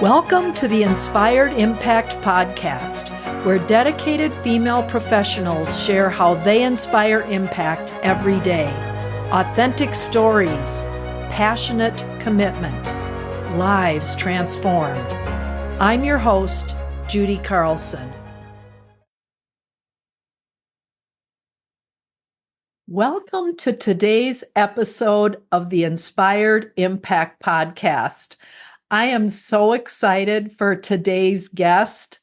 Welcome to the Inspired Impact Podcast, where dedicated female professionals share how they inspire impact every day. Authentic stories, passionate commitment, lives transformed. I'm your host, Judy Carlson. Welcome to today's episode of the Inspired Impact Podcast. I am so excited for today's guest.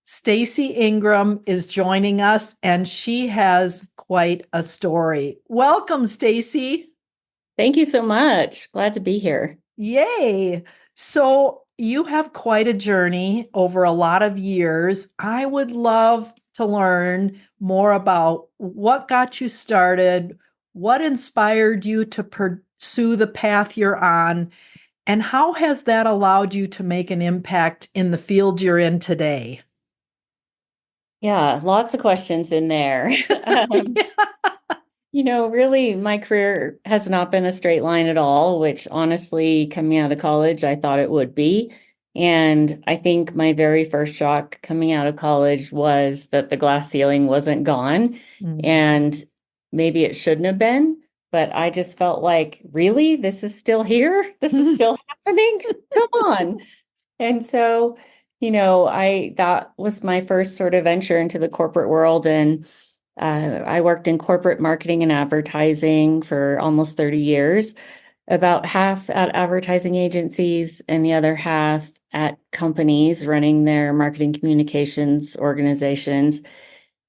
Stacy Ingram is joining us, and she has quite a story. Welcome, Stacy. Thank you so much. Glad to be here. Yay. So you have quite a journey over a lot of years. I would love to learn more about what got you started, what inspired you to pursue the path you're on, and how has that allowed you to make an impact in the field you're in today? Yeah, lots of questions in there. Really, my career has not been a straight line at all, which honestly, coming out of college, I thought it would be. And I think my very first shock coming out of college was that the glass ceiling wasn't gone. And maybe it shouldn't have been. But I just felt like, really, this is still here? This is still happening? Come on. And so, that was my first sort of venture into the corporate world. And I worked in corporate marketing and advertising for almost 30 years, about half at advertising agencies and the other half at companies running their marketing communications organizations.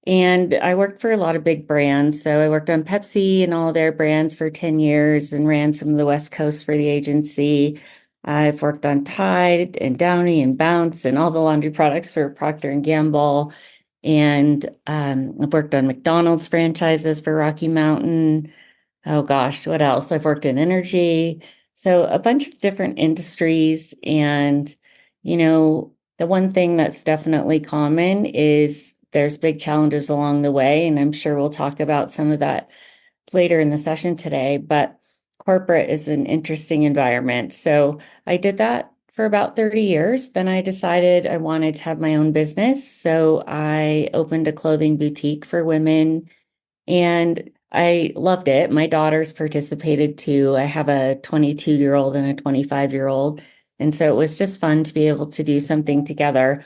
And I worked for a lot of big brands. So I worked on Pepsi and all their brands for 10 years and ran some of the West Coast for the agency. I've worked on Tide and Downy and Bounce and all the laundry products for Procter & Gamble. And I've worked on McDonald's franchises for Rocky Mountain. Oh gosh, what else? I've worked in energy. So a bunch of different industries. And, the one thing that's definitely common is there's big challenges along the way. And I'm sure we'll talk about some of that later in the session today. But corporate is an interesting environment. So I did that for about 30 years. Then I decided I wanted to have my own business. So I opened a clothing boutique for women and I loved it. My daughters participated too. I have a 22-year-old and a 25-year-old. And so it was just fun to be able to do something together.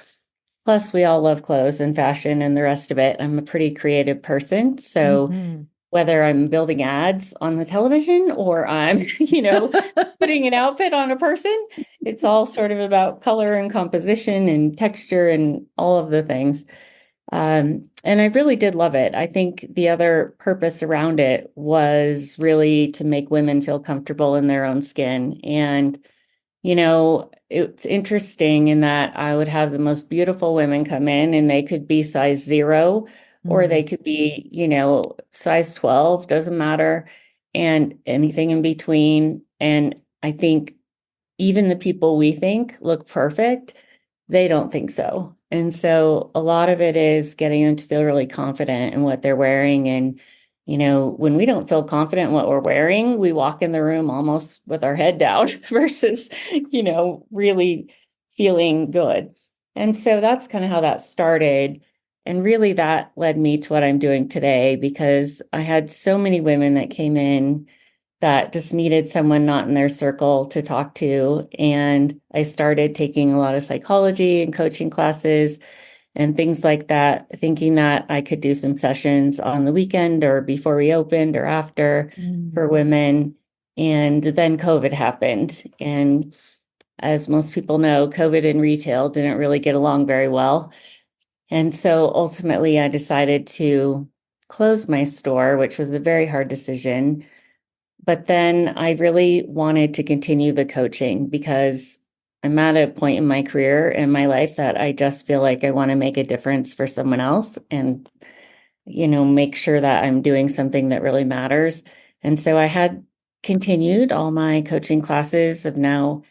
Plus, we all love clothes and fashion and the rest of it. I'm a pretty creative person. So whether I'm building ads on the television or I'm, putting an outfit on a person, it's all sort of about color and composition and texture and all of the things. And I really did love it. I think the other purpose around it was really to make women feel comfortable in their own skin. And, it's interesting in that I would have the most beautiful women come in and they could be size 0 or they could be, size 12, doesn't matter, and anything in between. And I think even the people we think look perfect, they don't think so. And so a lot of it is getting them to feel really confident in what they're wearing. And, when we don't feel confident in what we're wearing, we walk in the room almost with our head down versus, really feeling good. And so that's kind of how that started. And really that led me to what I'm doing today, because I had so many women that came in that just needed someone not in their circle to talk to. And I started taking a lot of psychology and coaching classes and things like that, thinking that I could do some sessions on the weekend or before we opened or after for women. And then COVID happened. And as most people know, COVID and retail didn't really get along very well. And so ultimately I decided to close my store, which was a very hard decision. But then I really wanted to continue the coaching because I'm at a point in my career and my life that I just feel like I want to make a difference for someone else and, make sure that I'm doing something that really matters. And so I had continued all my coaching classes. I've now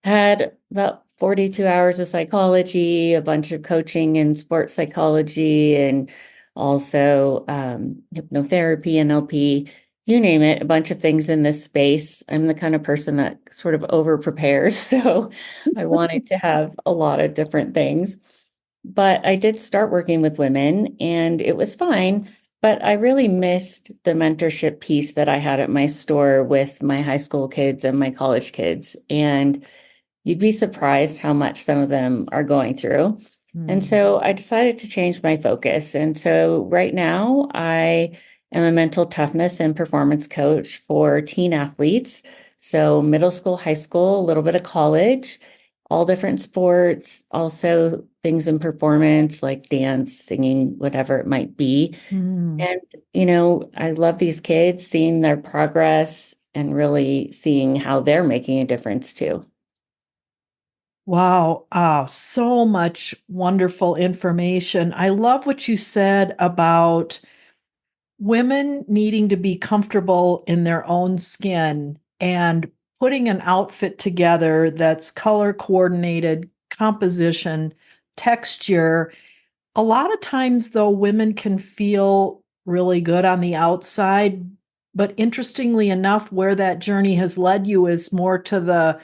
had about 42 hours of psychology, a bunch of coaching in sports psychology, and also hypnotherapy, NLP, you name it, a bunch of things in this space. I'm the kind of person that sort of over prepares. So I wanted to have a lot of different things. But I did start working with women and it was fine. But I really missed the mentorship piece that I had at my store with my high school kids and my college kids. And you'd be surprised how much some of them are going through. And Mm. so I decided to change my focus. And so right now I am a mental toughness and performance coach for teen athletes. So middle school, high school, a little bit of college, all different sports, also things in performance like dance, singing, whatever it might be. Mm. And, I love these kids, seeing their progress and really seeing how they're making a difference too. Wow. So much wonderful information. I love what you said about women needing to be comfortable in their own skin and putting an outfit together that's color coordinated, composition, texture. A lot of times, though, women can feel really good on the outside, but interestingly enough, where that journey has led you is more to the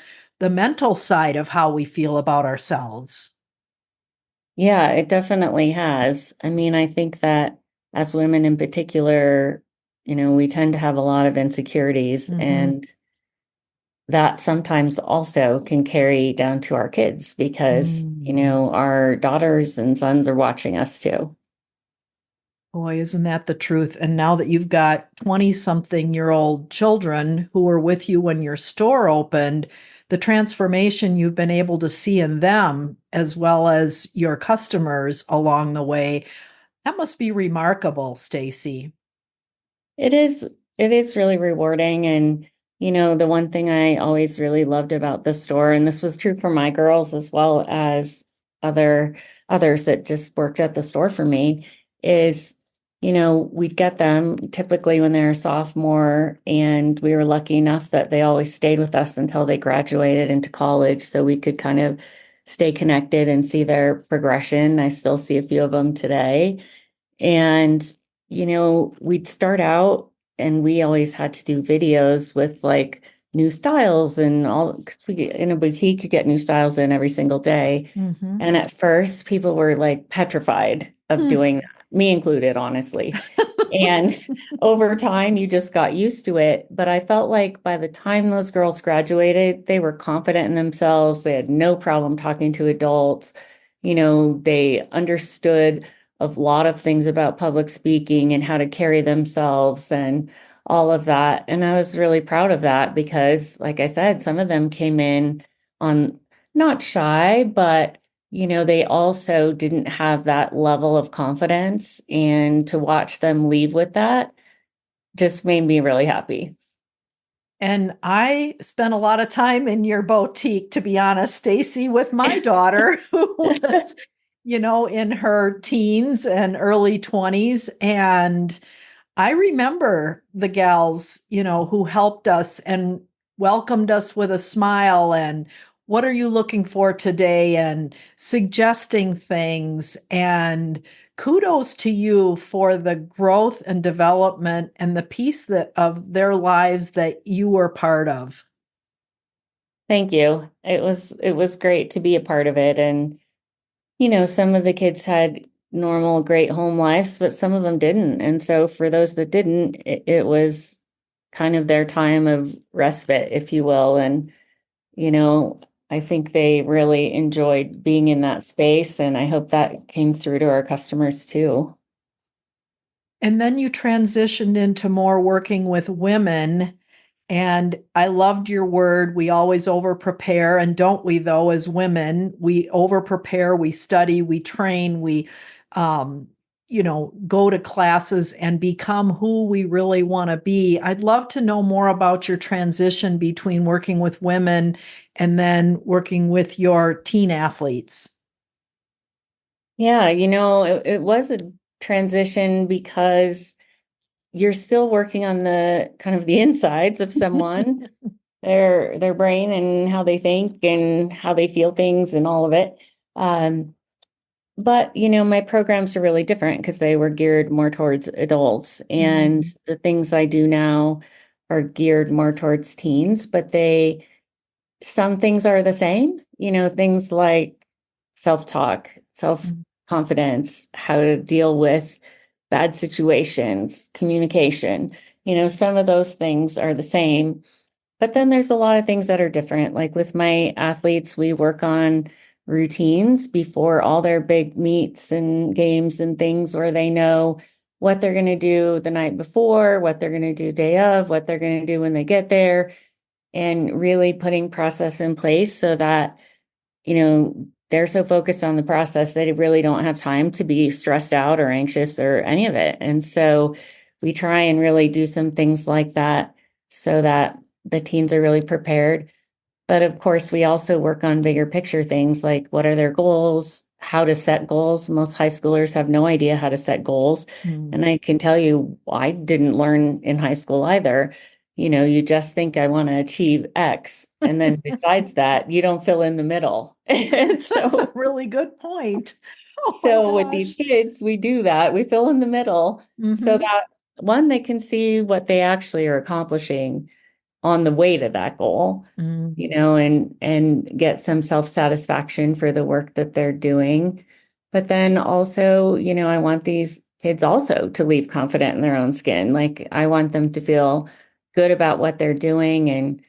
mental side of how we feel about ourselves. Yeah, it definitely has. I mean, I think that as women in particular, we tend to have a lot of insecurities, Mhm. and that sometimes also can carry down to our kids because, Mm. our daughters and sons are watching us too. Boy, isn't that the truth? And now that you've got 20-something-year-old children who were with you when your store opened, the transformation you've been able to see in them, as well as your customers along the way, that must be remarkable, Stacy. It is it is really rewarding, and the one thing I always really loved about the store, and this was true for my girls as well as others that just worked at the store for me, is we'd get them typically when they're a sophomore, and we were lucky enough that they always stayed with us until they graduated into college so we could kind of stay connected and see their progression. I still see a few of them today. And, we'd start out and we always had to do videos with like new styles and all, because we in a boutique could get new styles in every single day. Mhm. And at first, people were like petrified of Hmm. doing that, me included, honestly. And over time, you just got used to it. But I felt like by the time those girls graduated, they were confident in themselves. They had no problem talking to adults. They understood a lot of things about public speaking and how to carry themselves and all of that. And I was really proud of that because, like I said, some of them came in on not shy, but they also didn't have that level of confidence. And to watch them leave with that just made me really happy. And I spent a lot of time in your boutique, to be honest, Stacy, with my daughter who was, in her teens and early 20s. And I remember the gals, who helped us and welcomed us with a smile and what are you looking for today and suggesting things. And kudos to you for the growth and development and the piece that of their lives that you were part of. Thank you. It was great to be a part of it. And, some of the kids had normal, great home lives, but some of them didn't. And so for those that didn't, it was kind of their time of respite, if you will. And you know, I think they really enjoyed being in that space, and I hope that came through to our customers too. And then you transitioned into more working with women. And I loved your word. We always over prepare. And don't we, though, as women? We over prepare, we study, we train, we, um, go to classes and become who we really want to be. I'd love to know more about your transition between working with women and then working with your teen athletes. Yeah, it was a transition because you're still working on the kind of the insides of someone, their brain and how they think and how they feel things and all of it. Um, But, my programs are really different because they were geared more towards adults. And Mm, the things I do now are geared more towards teens, but some things are the same, things like self-talk, mm, self-confidence, how to deal with bad situations, communication, some of those things are the same. But then there's a lot of things that are different. Like with my athletes, we work on routines before all their big meets and games and things where they know what they're going to do the night before, what they're going to do day of, what they're going to do when they get there, and really putting process in place so that, they're so focused on the process that they really don't have time to be stressed out or anxious or any of it. And so we try and really do some things like that so that the teens are really prepared. But of course, we also work on bigger picture things like what are their goals, how to set goals. Most high schoolers have no idea how to set goals. mm. And I can tell you, I didn't learn in high school either. You just think I want to achieve X. And then besides that, you don't fill in the middle. And That's a so, really good point. Oh my so with these gosh. kids, we do that. We fill in the middle so Mm-hmm. that one, they can see what they actually are accomplishing on the way to that goal, Mm, and get some self-satisfaction for the work that they're doing. But then also, I want these kids also to leave confident in their own skin. Like I want them to feel good about what they're doing. And,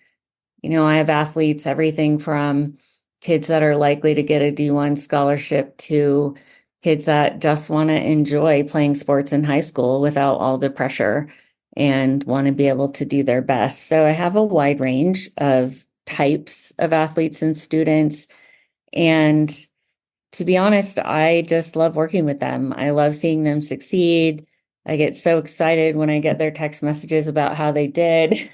I have athletes, everything from kids that are likely to get a D1 scholarship to kids that just want to enjoy playing sports in high school without all the pressure and want to be able to do their best. So I have a wide range of types of athletes and students. And to be honest, I just love working with them. I love seeing them succeed. I get so excited when I get their text messages about how they did,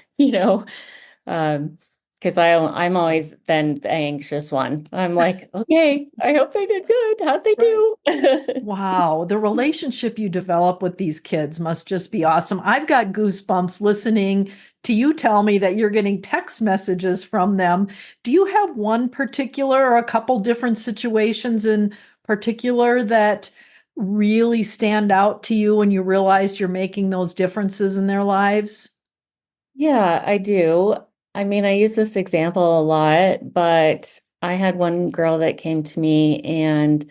um, because I'm always then the anxious one. I'm like, okay, I hope they did good. How'd they right. do? Wow, the relationship you develop with these kids must just be awesome. I've got goosebumps listening to you tell me that you're getting text messages from them. Do you have one particular or a couple different situations in particular that really stand out to you when you realized you're making those differences in their lives? Yeah, I do. I mean, I use this example a lot, but I had one girl that came to me and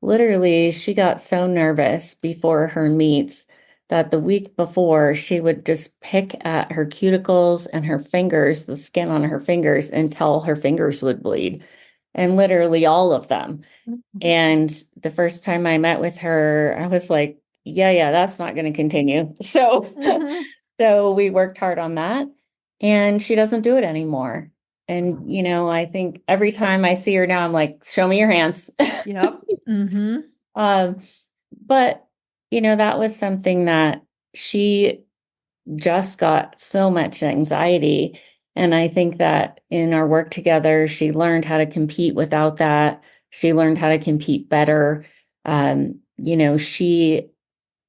literally she got so nervous before her meets that the week before she would just pick at her cuticles and her fingers, the skin on her fingers, until her fingers would bleed, and literally all of them. And the first time I met with her, I was like, yeah, that's not going to continue. So Mm-hmm. so we worked hard on that, and she doesn't do it anymore. And, I think every time I see her now, I'm like, show me your hands. Yep. Mm-hmm. Um, but, that was something that she just got so much anxiety. And I think that in our work together, she learned how to compete without that. She learned how to compete better. She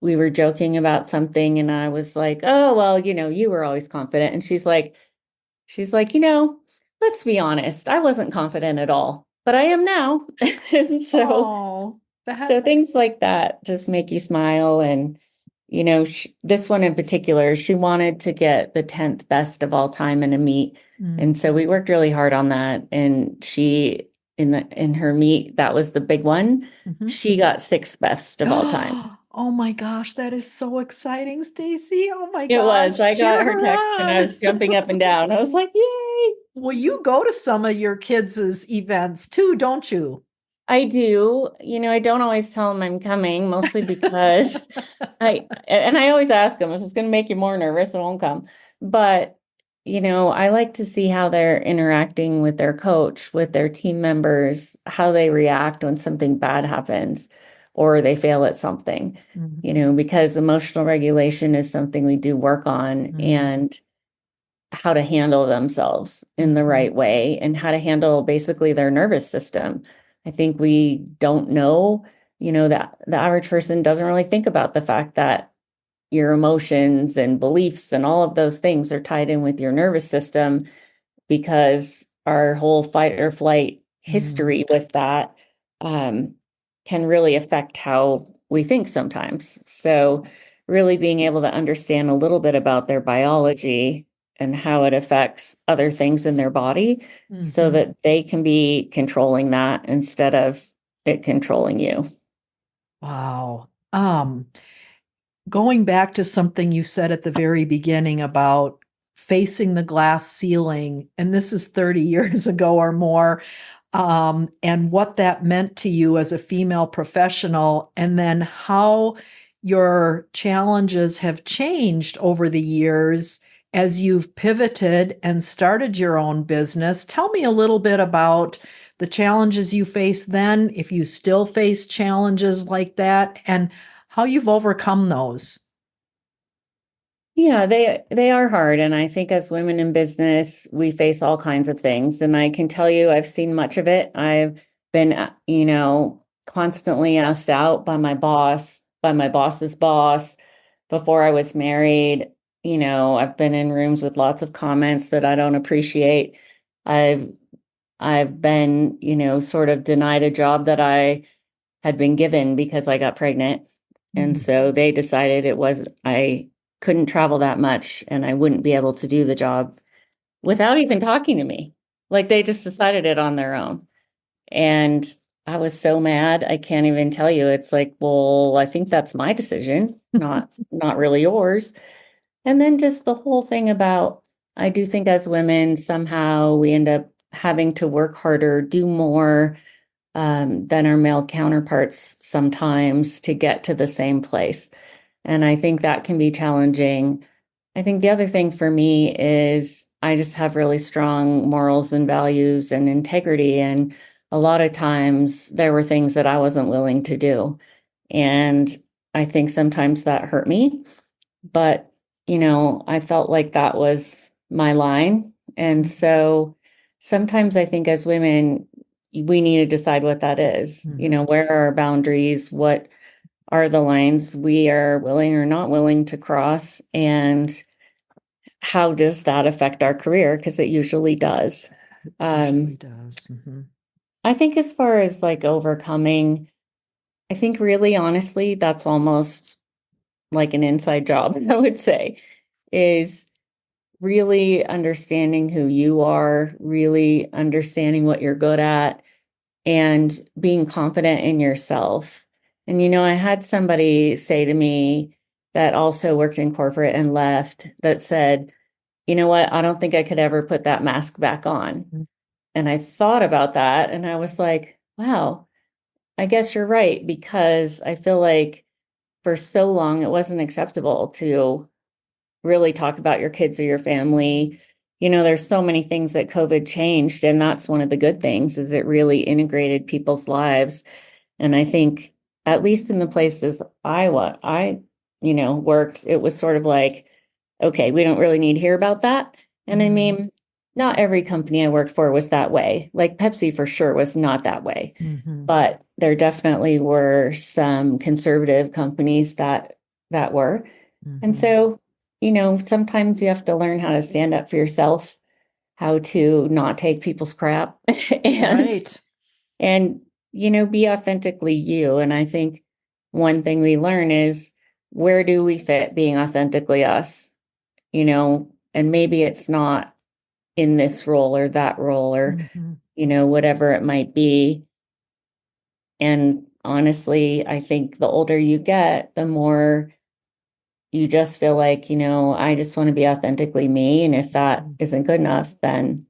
we were joking about something and I was like, "Oh, well, you were always confident." And she's like, let's be honest, I wasn't confident at all, but I am now." And Oh, so that. things like that just make you smile. And, this one in particular, she wanted to get the 10th best of all time in a meet. Mm. And so we worked really hard on that. And in her meet, that was the big one. Mhm. She got sixth best of all time. Oh my gosh, that is so exciting, Stacy. Oh my It was. gosh, I got cheer her her text and I on. was jumping up and down. I was like, yay. Well, you go to some of your kids' events too, don't you? I do. I don't always tell them I'm coming, mostly because I always ask them if it's going to make you more nervous, I won't come. But, I like to see how they're interacting with their coach, with their team members, how they react when something bad happens or they fail at something, Mhm. because emotional regulation is something we do work on, Mhm. and how to handle themselves in the Mhm. right way and how to handle basically their nervous system. I think we don't know, that the average person doesn't really think about the fact that your emotions and beliefs and all of those things are tied in with your nervous system, because our whole fight or flight Mhm. history with that, um, can really affect how we think sometimes. So really being able to understand a little bit about their biology and how it affects other things in their body so Mhm. that they can be controlling that instead of it controlling you. Wow. Going back to something you said at the very beginning about facing the glass ceiling, and this is 30 years ago or more, and what that meant to you as a female professional, and then how your challenges have changed over the years as you've pivoted and started your own business. Tell me a little bit about the challenges you faced then, if you still face challenges like that, and how you've overcome those. Yeah, they are hard. And I think as women in business, we face all kinds of things. And I can tell you, I've seen much of it. I've been, constantly asked out by my boss, by my boss's boss. Before I was married, I've been in rooms with lots of comments that I don't appreciate. I've I've been, sort of denied a job that I had been given because I got pregnant. And Mm, so they decided I couldn't travel that much and I wouldn't be able to do the job without even talking to me. Like they just decided it on their own. And I was so mad. I can't even tell you. It's like, well, I think that's my decision, not really yours. And then just the whole thing about, I do think as women, somehow we end up having to work harder, do more than our male counterparts sometimes to get to the same place. And I think that can be challenging. I think the other thing for me is I just have really strong morals and values and integrity. And a lot of times there were things that I wasn't willing to do. And I think sometimes that hurt me. But, I felt like that was my line. And so sometimes I think as women, we need to decide what that is. mhm. Where are our boundaries? What are the lines we are willing or not willing to cross? And how does that affect our career? Because it usually does. Usually Um, does. Mhm. I think as far as like overcoming, I think really honestly, that's almost like an inside job, I would say, is really understanding who you are, really understanding what you're good at, and being confident in yourself. And, I had somebody say to me that also worked in corporate and left that said, you know what, I don't think I could ever put that mask back on. Mm, And I thought about that and I was like, wow, I guess you're right, because I feel like for so long it wasn't acceptable to really talk about your kids or your family. There's so many things that COVID changed, and that's one of the good things is it really integrated people's lives. And I think at least in the places I worked, it was sort of like, okay, we don't really need to hear about that. And I mm, mean, not every company I worked for was that way. Like Pepsi for sure was not that way. mhm, But there definitely were some conservative companies that were. And mhm. so, sometimes you have to learn how to stand up for yourself, how to not take people's crap and Right. and be authentically you. And I think one thing we learn is, where do we fit being authentically us? And maybe it's not in this role or that role or, Mhm. whatever it might be. And honestly, I think the older you get, the more you just feel like, I just want to be authentically me. And if that Mhm. isn't good enough, then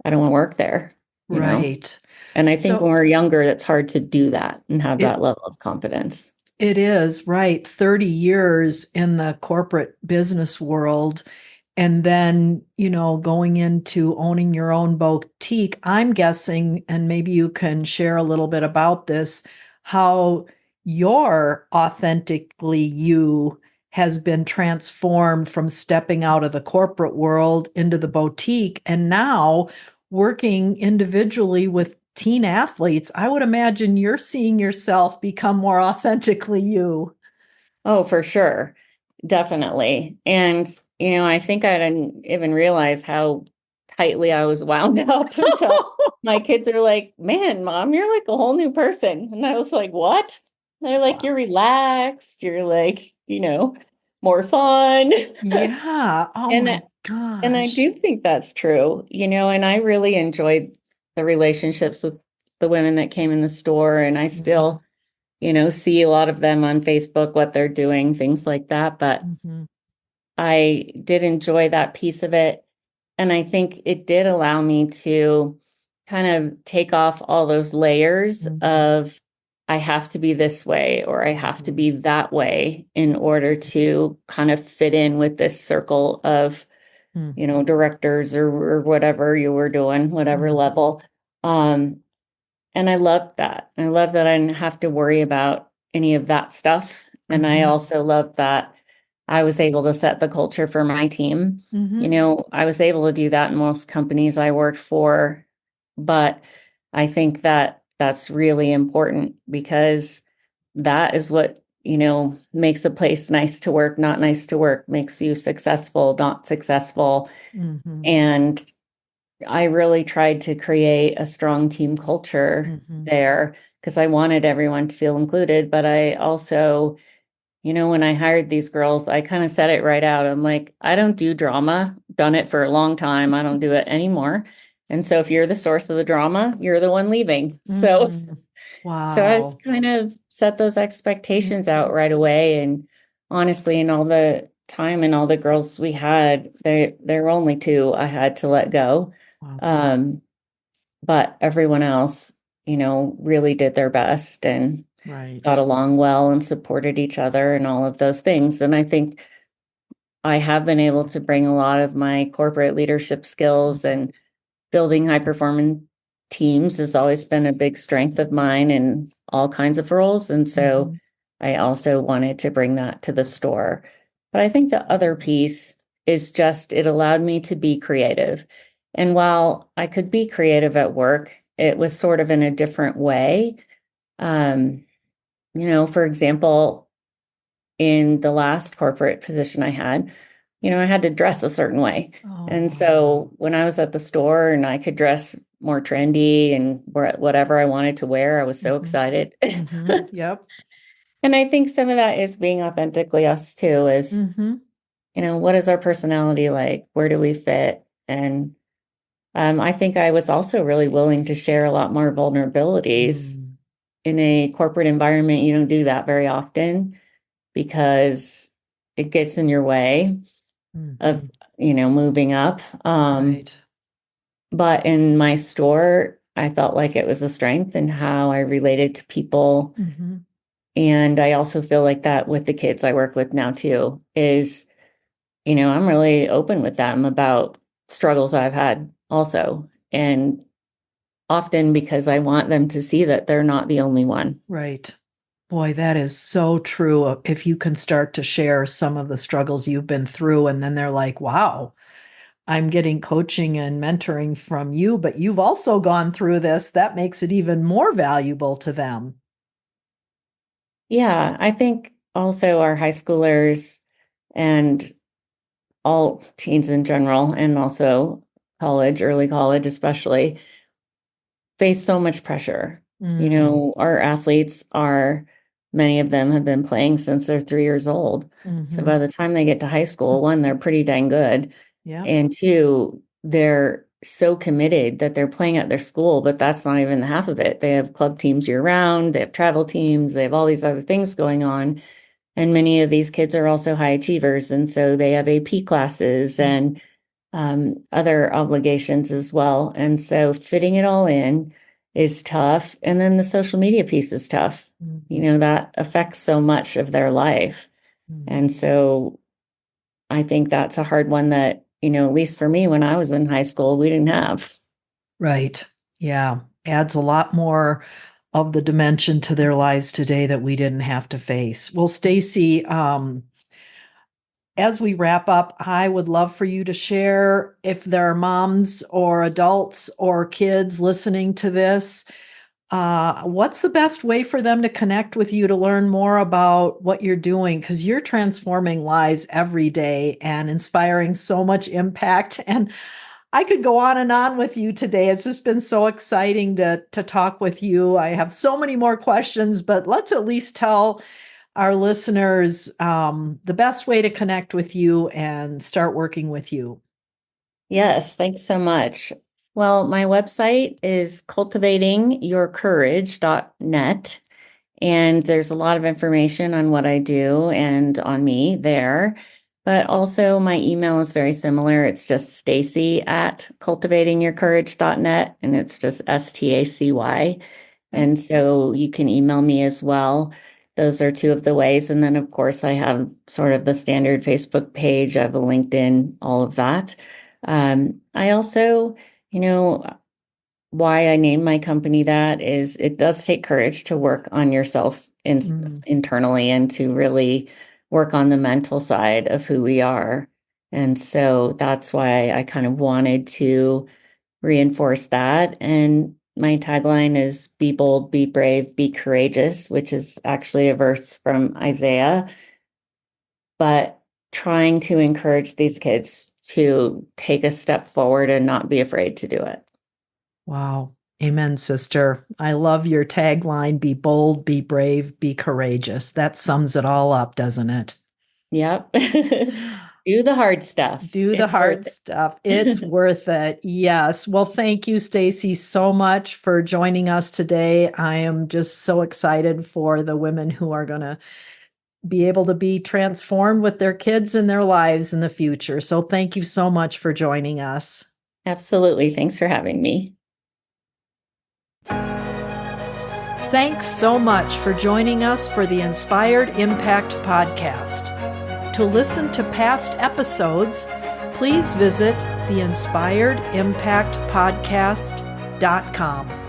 I don't want to work there. Right. And I think when So we're younger, it's hard to do that and have that it level of confidence. it is, right. 30 years in the corporate business world, and then, going into owning your own boutique. I'm guessing, and maybe you can share a little bit about this, how your authentically you has been transformed from stepping out of the corporate world into the boutique and now working individually with teen athletes. I would imagine you're seeing yourself become more authentically you. Oh, for sure. Definitely. And, I think I didn't even realize how tightly I was wound up until my kids are like, man, mom, you're like a whole new person. And I was like, what? They're like, Wow. you're relaxed. You're like, more fun. Yeah. Oh And my and I gosh. do think that's true, and I really enjoyed the relationships with the women that came in the store. And I Mhm, still, see a lot of them on Facebook, what they're doing, things like that. But mhm, I did enjoy that piece of it. And I think it did allow me to kind of take off all those layers mhm, of I have to be this way or I have to mhm, be that way in order to kind of fit in with this circle of, mhm, directors or whatever you were doing, whatever mhm, level. Um, and I loved that. I love that I didn't have to worry about any of that stuff. And I mhm, also love that I was able to set the culture for my team. mhm, I was able to do that in most companies I worked for, but I think that that's really important because that is what, makes a place nice to work, not nice to work, makes you successful, not successful. mhm, And I really tried to create a strong team culture mhm, there because I wanted everyone to feel included. But I also, when I hired these girls, I kind of said it right out. I'm like, I don't do drama, done it for a long time. I don't do it anymore. And so if you're the source of the drama, you're the one leaving. mm. So I just Wow. kind of set those expectations out Mhm. right away. And honestly, in all the time and all the girls we had, there were only two I had to let go. Wow. Um, but everyone else, really did their best and got Right. along well and supported each other and all of those things. And I think I have been able to bring a lot of my corporate leadership skills, Mhm, and building high performing teams has always been a big strength of mine in all kinds of roles. And so mhm, I also wanted to bring that to the store. But I think the other piece is just it allowed me to be creative. And while I could be creative at work, it was sort of in a different way. Um, for example, in the last corporate position I had, I had to dress a certain way. And Oh. so when I was at the store and I could dress more trendy and whatever I wanted to wear, I was so Mhm, excited. mhm, yep. And I think some of that is being authentically us too, is, Mhm, what is our personality like? Where do we fit? And I think I was also really willing to share a lot more vulnerabilities. mm, In a corporate environment, you don't do that very often because it gets in your way of, mhm, moving up. right. But in my store, I felt like it was a strength in how I related to people. Mhm, And I also feel like that with the kids I work with now too, is, I'm really open with them about struggles I've had also. And often because I want them to see that they're not the only one. right. Boy, that is so true. If you can start to share some of the struggles you've been through, and then they're like, wow, I'm getting coaching and mentoring from you, but you've also gone through this. That makes it even more valuable to them. Yeah, I think also our high schoolers and all teens in general, and also college, early college especially, face so much pressure. Mm, Our athletes are, many of them have been playing since they're 3 years old. So mhm. by the time they get to high school, one, they're pretty dang good. Yep. And two, they're so committed that they're playing at their school, but that's not even the half of it. They have club teams year round, they have travel teams, they have all these other things going on. And many of these kids are also high achievers. And so they have AP classes Mm, and other obligations as well. And so fitting it all in is tough. And then the social media piece is tough. mhm, That affects so much of their life. mhm. And so I think that's a hard one that, at least for me, when I was in high school, we didn't have. Right. Yeah. Adds a lot more of the dimension to their lives today that we didn't have to face. Well, Stacy, as we wrap up, I would love for you to share if there are moms or adults or kids listening to this. What's the best way for them to connect with you to learn more about what you're doing? Because you're transforming lives every day and inspiring so much impact. And I could go on and on with you today. It's just been so exciting to talk with you. I have so many more questions, but let's at least tell our listeners the best way to connect with you and start working with you. Yes, thanks so much. Well, my website is cultivatingyourcourage.net, and there's a lot of information on what I do and on me there. But also my email is very similar. It's just stacy@cultivatingyourcourage.net, and it's just STACY. And so you can email me as well. Those are two of the ways. And then, of course, I have sort of the standard Facebook page. I have a LinkedIn, all of that. I also, why I named my company that is it does take courage to work on yourself internally and to really work on the mental side of who we are. And so that's why I kind of wanted to reinforce that. And my tagline is be bold, be brave, be courageous, which is actually a verse from Isaiah. But trying to encourage these kids to take a step forward and not be afraid to do it. Wow. Amen, sister. I love your tagline, be bold, be brave, be courageous. That sums it all up, doesn't it? Yep. Do the hard stuff. Do the hard stuff. It's worth it. Yes. Well, thank you, Stacy, so much for joining us today. I am just so excited for the women who are going to be able to be transformed with their kids and their lives in the future. So thank you so much for joining us. Absolutely. Thanks for having me. Thanks so much for joining us for the Inspired Impact podcast. To listen to past episodes, please visit theinspiredimpactpodcast.com.